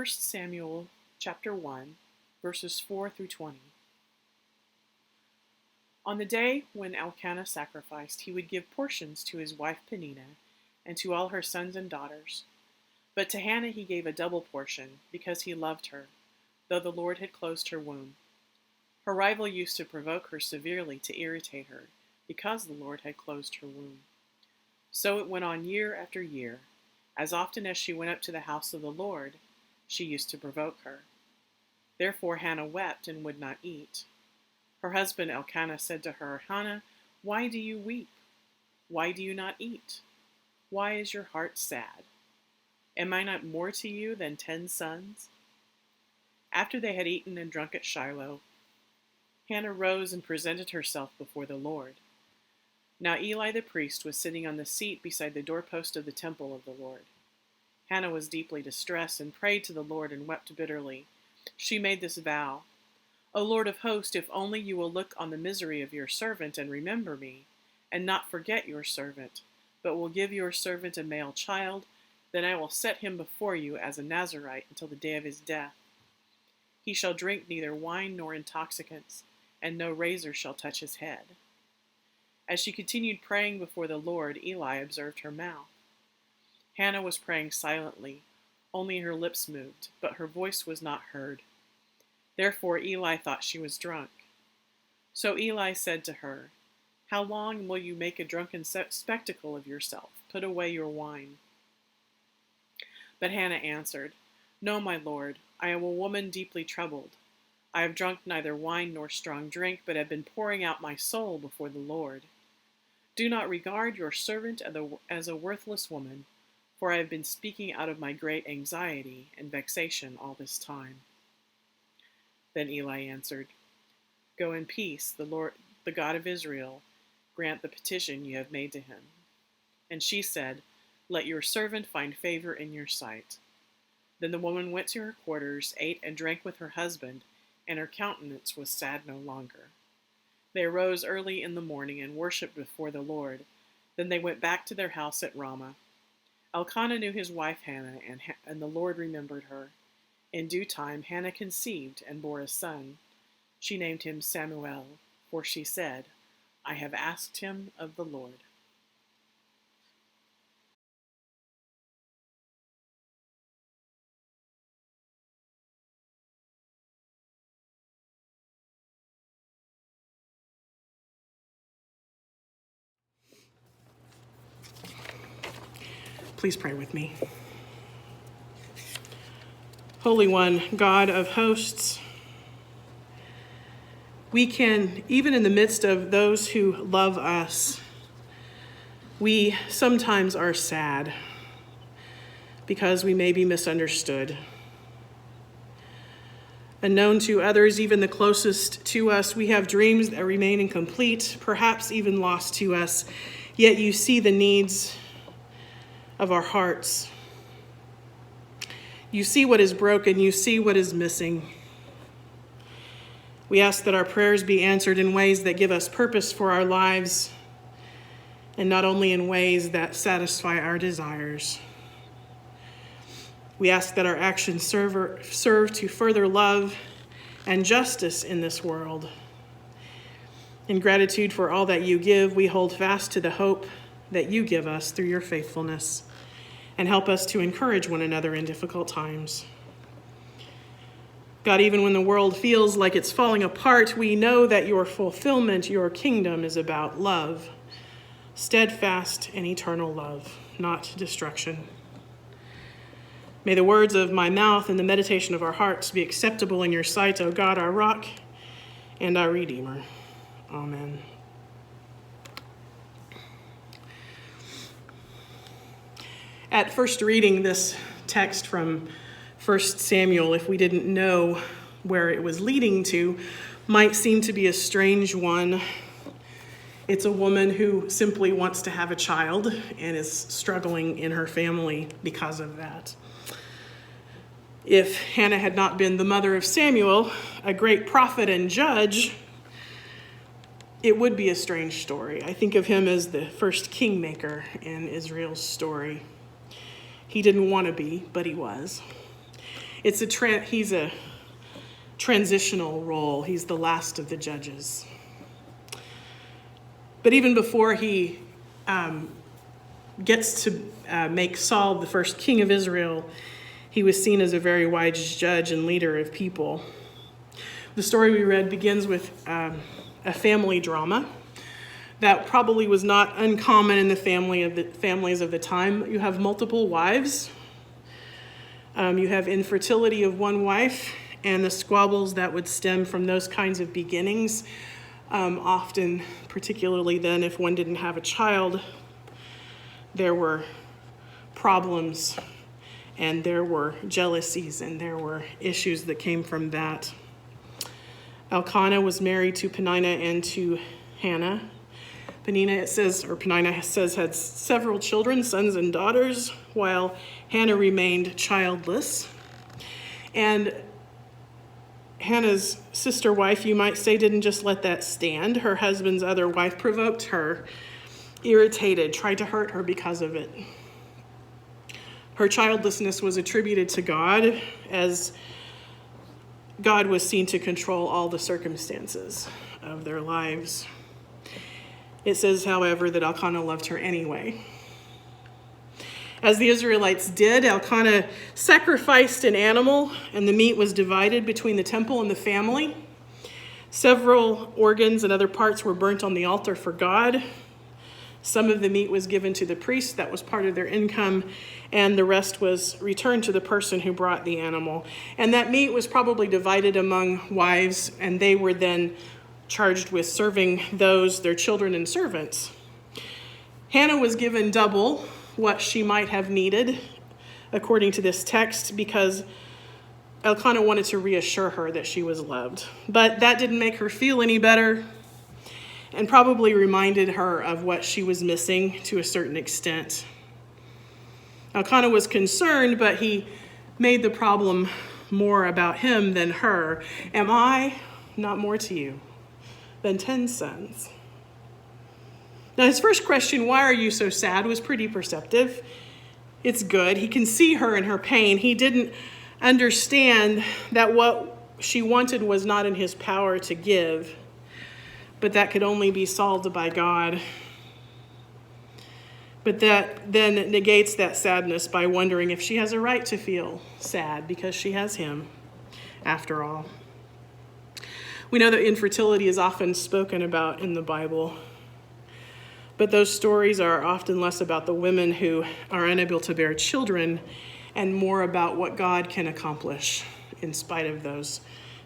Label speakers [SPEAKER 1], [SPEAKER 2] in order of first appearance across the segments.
[SPEAKER 1] 1 Samuel chapter 1, verses 4 through 20. On the day when Elkanah sacrificed, he would give portions to his wife Peninnah and to all her sons and daughters. But to Hannah he gave a double portion, because he loved her, though the Lord had closed her womb. Her rival used to provoke her severely to irritate her, because the Lord had closed her womb. So it went on year after year. As often as she went up to the house of the Lord, she used to provoke her. Therefore Hannah wept and would not eat. Her husband Elkanah said to her, "Hannah, why do you weep? Why do you not eat? Why is your heart sad? Am I not more to you than 10 sons?" After they had eaten and drunk at Shiloh, Hannah rose and presented herself before the Lord. Now Eli the priest was sitting on the seat beside the doorpost of the temple of the Lord. Hannah was deeply distressed and prayed to the Lord and wept bitterly. She made this vow: "O Lord of hosts, if only you will look on the misery of your servant and remember me, and not forget your servant, but will give your servant a male child, then I will set him before you as a Nazirite until the day of his death. He shall drink neither wine nor intoxicants, and no razor shall touch his head." As she continued praying before the Lord, Eli observed her mouth. Hannah was praying silently, only her lips moved, but her voice was not heard. Therefore Eli thought she was drunk. So Eli said to her, "How long will you make a drunken spectacle of yourself? Put away your wine." But Hannah answered, "No, my Lord, I am a woman deeply troubled. I have drunk neither wine nor strong drink, but have been pouring out my soul before the Lord. Do not regard your servant as a worthless woman, for I have been speaking out of my great anxiety and vexation all this time." Then Eli answered, "Go in peace, the Lord, the God of Israel, grant the petition you have made to him." And she said, "Let your servant find favor in your sight." Then the woman went to her quarters, ate and drank with her husband, and her countenance was sad no longer. They arose early in the morning and worshipped before the Lord. Then they went back to their house at Ramah. Elkanah knew his wife Hannah, and the Lord remembered her. In due time Hannah conceived and bore a son. She named him Samuel, for she said, "I have asked him of the Lord." Please pray with me. Holy One, God of hosts, we can, even in the midst of those who love us, we sometimes are sad because we may be misunderstood. Unknown to others, even the closest to us, we have dreams that remain incomplete, perhaps even lost to us, yet you see the needs of our hearts. You see what is broken, you see what is missing. We ask that our prayers be answered in ways that give us purpose for our lives, and not only in ways that satisfy our desires. We ask that our actions serve to further love and justice in this world. In gratitude for all that you give, we hold fast to the hope that you give us through your faithfulness, and help us to encourage one another in difficult times. God, even when the world feels like it's falling apart, we know that your fulfillment, your kingdom, is about love, steadfast and eternal love, not destruction. May the words of my mouth and the meditation of our hearts be acceptable in your sight, O God, our rock and our Redeemer. Amen. At first reading this text from 1 Samuel, if we didn't know where it was leading to, might seem to be a strange one. It's a woman who simply wants to have a child and is struggling in her family because of that. If Hannah had not been the mother of Samuel, a great prophet and judge, it would be a strange story. I think of him as the first kingmaker in Israel's story. He didn't want to be, but he was.
[SPEAKER 2] He's a transitional role. He's the last of the judges. But even before he gets to make Saul the first king of Israel, he was seen as a very wise judge and leader of people. The story we read begins with a family drama that probably was not uncommon in the families of the time. You have multiple wives. You have infertility of one wife and the squabbles that would stem from those kinds of beginnings. Often, particularly then, if one didn't have a child, there were problems and there were jealousies and there were issues that came from that. Elkanah was married to Peninnah and to Hannah. Peninnah says, had several children, sons and daughters, while Hannah remained childless. And Hannah's sister wife, you might say, didn't just let that stand. Her husband's other wife provoked her, irritated, tried to hurt her because of it. Her childlessness was attributed to God, as God was seen to control all the circumstances of their lives. It says, however, that Elkanah loved her anyway. As the Israelites did, Elkanah sacrificed an animal, and the meat was divided between the temple and the family. Several organs and other parts were burnt on the altar for God. Some of the meat was given to the priest. That was part of their income, and the rest was returned to the person who brought the animal. And that meat was probably divided among wives, and they were then charged with serving their children and servants. Hannah was given double what she might have needed, according to this text, because Elkanah wanted to reassure her that she was loved. But that didn't make her feel any better, and probably reminded her of what she was missing to a certain extent. Elkanah was concerned, but he made the problem more about him than her. Am I not more to you than 10 sons? Now, his first question, why are you so sad, was pretty perceptive. It's good. He can see her in her pain. He didn't understand that what she wanted was not in his power to give, but that could only be solved by God. But that then negates that sadness by wondering if she has a right to feel sad because she has him, after all. We know that infertility is often spoken about in the Bible, but those stories are often less about the women who are unable to bear children and more about what God can accomplish in spite of those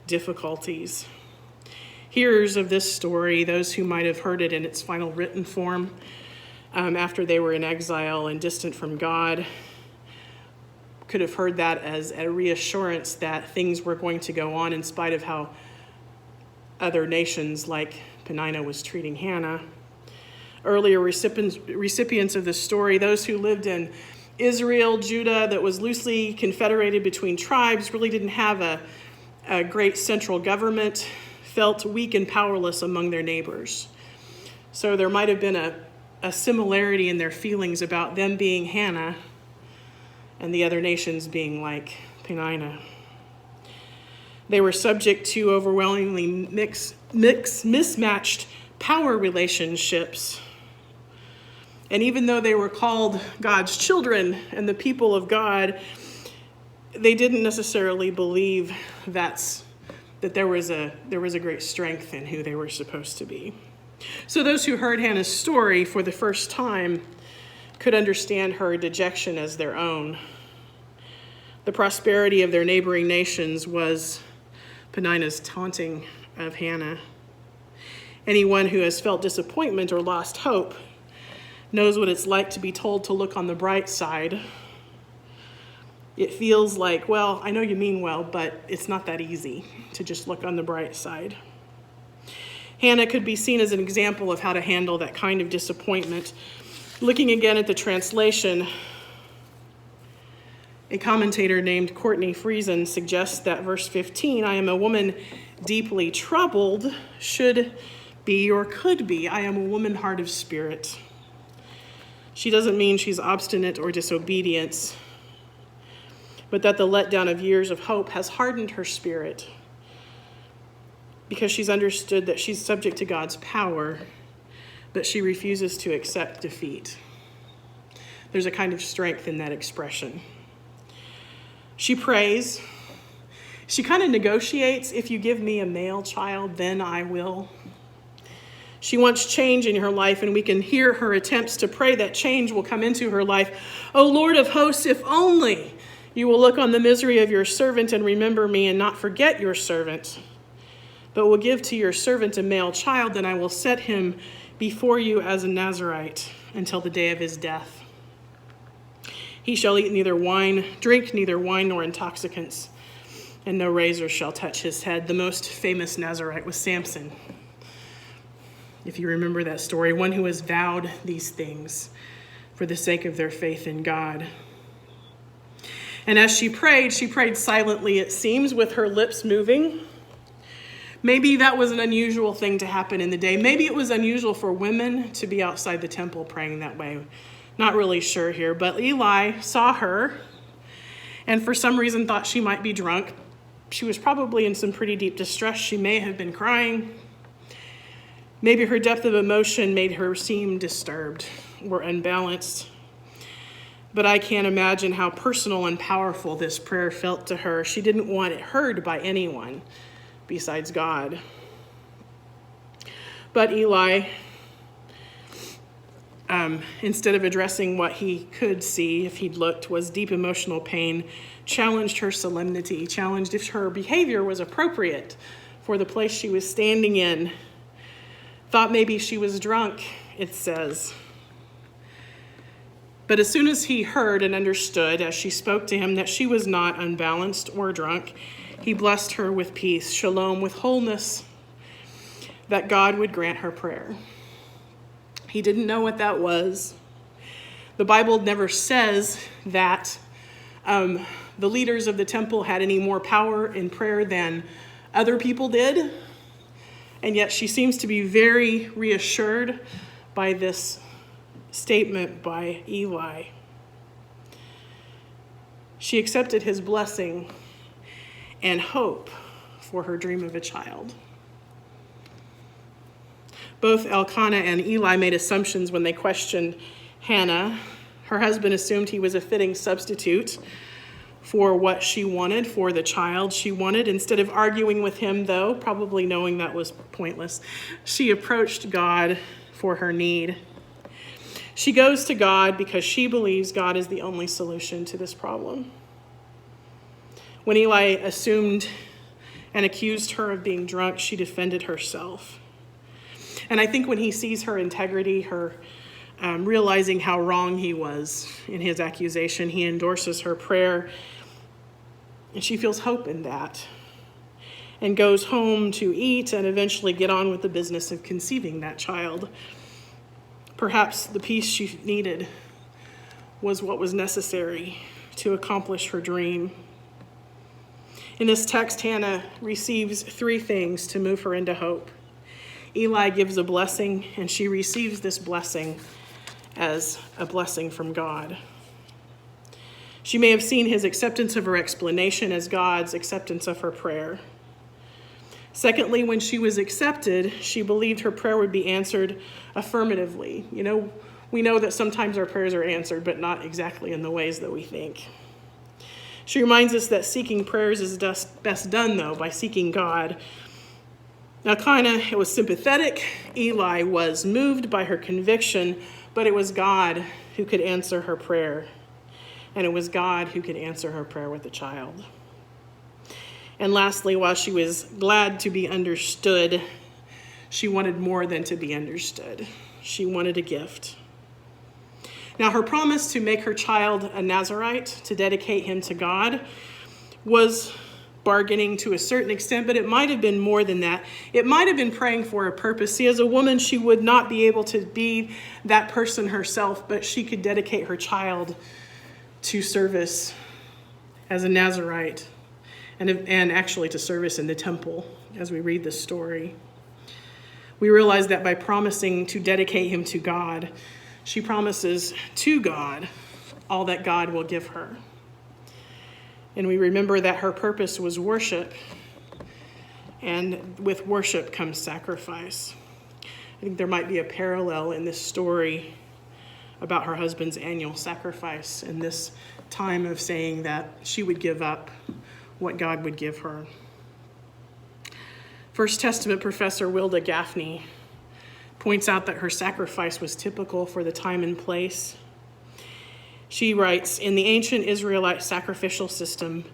[SPEAKER 2] difficulties. Hearers of this story, those who might have heard it in its final written form after they were in exile and distant from God, could have heard that as a reassurance that things were going to go on in spite of how other nations like Peninnah was treating Hannah. Earlier recipients of this story, those who lived in Israel, Judah, that was loosely confederated between tribes, really didn't have a great central government, felt weak and powerless among their neighbors. So there might have been a similarity in their feelings about them being Hannah and the other nations being like Peninnah. They were subject to overwhelmingly mismatched power relationships. And even though they were called God's children and the people of God, they didn't necessarily believe that there was a great strength in who they were supposed to be. So those who heard Hannah's story for the first time could understand her dejection as their own. The prosperity of their neighboring nations was Peninnah's taunting of Hannah. Anyone who has felt disappointment or lost hope knows what it's like to be told to look on the bright side. It feels like, well, I know you mean well, but it's not that easy to just look on the bright side. Hannah could be seen as an example of how to handle that kind of disappointment. Looking again at the translation, a commentator named Courtney Friesen suggests that verse 15, I am a woman deeply troubled, should be or could be, I am a woman hard of spirit. She doesn't mean she's obstinate or disobedient. but that the letdown of years of hope has hardened her spirit because she's understood that she's subject to God's power, but she refuses to accept defeat. There's a kind of strength in that expression. She prays. She kind of negotiates, if you give me a male child, then I will. She wants change in her life, and we can hear her attempts to pray that change will come into her life. O Lord of hosts, if only you will look on the misery of your servant and remember me and not forget your servant, but will give to your servant a male child, then I will set him before you as a Nazirite until the day of his death. He shall eat drink neither wine nor intoxicants, and no razor shall touch his head. The most famous Nazirite was Samson. If you remember that story, one who has vowed these things for the sake of their faith in God. And as she prayed silently, it seems, with her lips moving. Maybe that was an unusual thing to happen in the day. Maybe it was unusual for women to be outside the temple praying that way. Not really sure here, but Eli saw her and for some reason thought she might be drunk. She was probably in some pretty deep distress. She may have been crying. Maybe her depth of emotion made her seem disturbed or unbalanced. But I can't imagine how personal and powerful this prayer felt to her. She didn't want it heard by anyone besides God. But Eli, instead of addressing what he could see if he'd looked, was deep emotional pain, challenged her solemnity, challenged if her behavior was appropriate for the place she was standing in. Thought maybe she was drunk, it says. But as soon as he heard and understood, as she spoke to him, that she was not unbalanced or drunk, he blessed her with peace, shalom, with wholeness, that God would grant her prayer. He didn't know what that was. The Bible never says that the leaders of the temple had any more power in prayer than other people did. And yet she seems to be very reassured by this statement by Eli. She accepted his blessing and hope for her dream of a child. Both Elkanah and Eli made assumptions when they questioned Hannah. Her husband assumed he was a fitting substitute for what she wanted, for the child she wanted. Instead of arguing with him, though, probably knowing that was pointless, she approached God for her need. She goes to God because she believes God is the only solution to this problem. When Eli assumed and accused her of being drunk, she defended herself. And I think when he sees her integrity, her realizing how wrong he was in his accusation, he endorses her prayer. And she feels hope in that and goes home to eat and eventually get on with the business of conceiving that child. Perhaps the peace she needed was what was necessary to accomplish her dream. In this text, Hannah receives 3 things to move her into hope. Eli gives a blessing, and she receives this blessing as a blessing from God. She may have seen his acceptance of her explanation as God's acceptance of her prayer. Secondly, when she was accepted, she believed her prayer would be answered affirmatively. We know that sometimes our prayers are answered, but not exactly in the ways that we think. She reminds us that seeking prayers is best done, though, by seeking God. Elkanah was sympathetic. Eli was moved by her conviction, but it was God who could answer her prayer. And it was God who could answer her prayer with a child. And lastly, while she was glad to be understood, she wanted more than to be understood. She wanted a gift. Now, her promise to make her child a Nazirite, to dedicate him to God, was bargaining to a certain extent, but it might have been more than that. It might have been praying for a purpose. See, as a woman, she would not be able to be that person herself, but she could dedicate her child to service as a Nazirite and actually to service in the temple as we read this story. We realize that by promising to dedicate him to God, she promises to God all that God will give her. And we remember that her purpose was worship, and with worship comes sacrifice. I think there might be a parallel in this story about her husband's annual sacrifice and this time of saying that she would give up what God would give her. First Testament professor Wilda Gaffney points out that her sacrifice was typical for the time and place. She writes, in the ancient Israelite sacrificial system,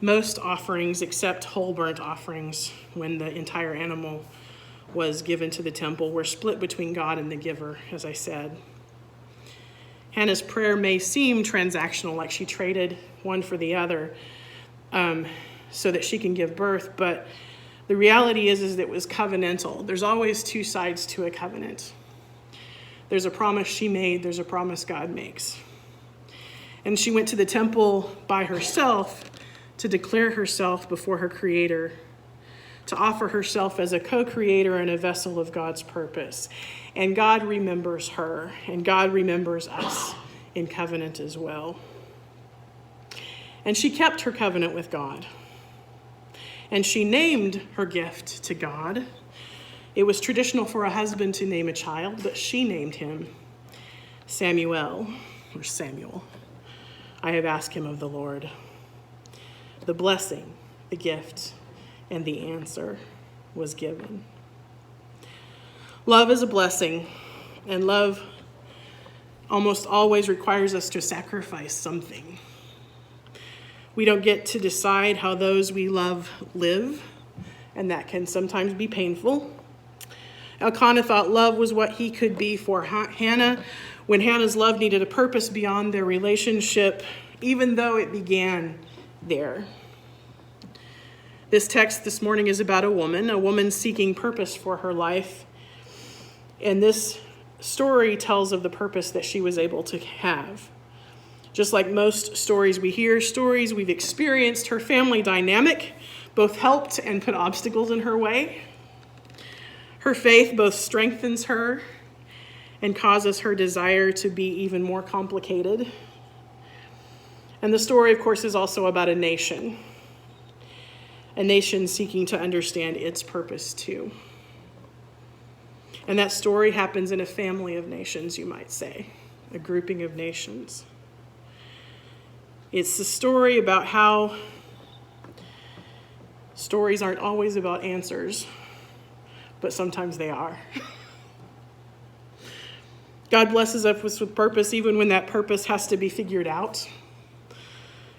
[SPEAKER 2] most offerings except whole burnt offerings, when the entire animal was given to the temple, were split between God and the giver, as I said. Hannah's prayer may seem transactional, like she traded one for the other so that she can give birth, but the reality is that it was covenantal. There's always two sides to a covenant. There's a promise she made, there's a promise God makes. And she went to the temple by herself to declare herself before her Creator, to offer herself as a co-creator and a vessel of God's purpose. And God remembers her, and God remembers us in covenant as well. And she kept her covenant with God. And she named her gift to God. It was traditional for a husband to name a child, but she named him Samuel, or Samuel. I have asked him of the Lord. The blessing, the gift, and the answer was given. Love is a blessing, and love almost always requires us to sacrifice something. We don't get to decide how those we love live, and that can sometimes be painful. Elkanah thought love was what he could be for Hannah when Hannah's love needed a purpose beyond their relationship, even though it began there. This text this morning is about a woman seeking purpose for her life. And this story tells of the purpose that she was able to have. Just like most stories we hear, stories we've experienced, her family dynamic both helped and put obstacles in her way. Her faith both strengthens her and causes her desire to be even more complicated. And the story, of course, is also about a nation seeking to understand its purpose too. And that story happens in a family of nations, you might say, a grouping of nations. It's the story about how stories aren't always about answers, but sometimes they are. God blesses us with purpose even when that purpose has to be figured out.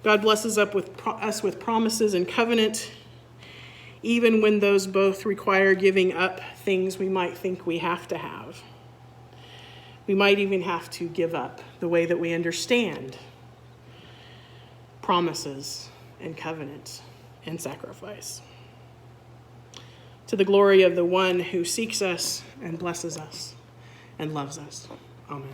[SPEAKER 2] God blesses us with promises and covenant, even when those both require giving up things we might think we have to have. We might even have to give up the way that we understand promises and covenant and sacrifice. To the glory of the one who seeks us and blesses us and loves us. Amen.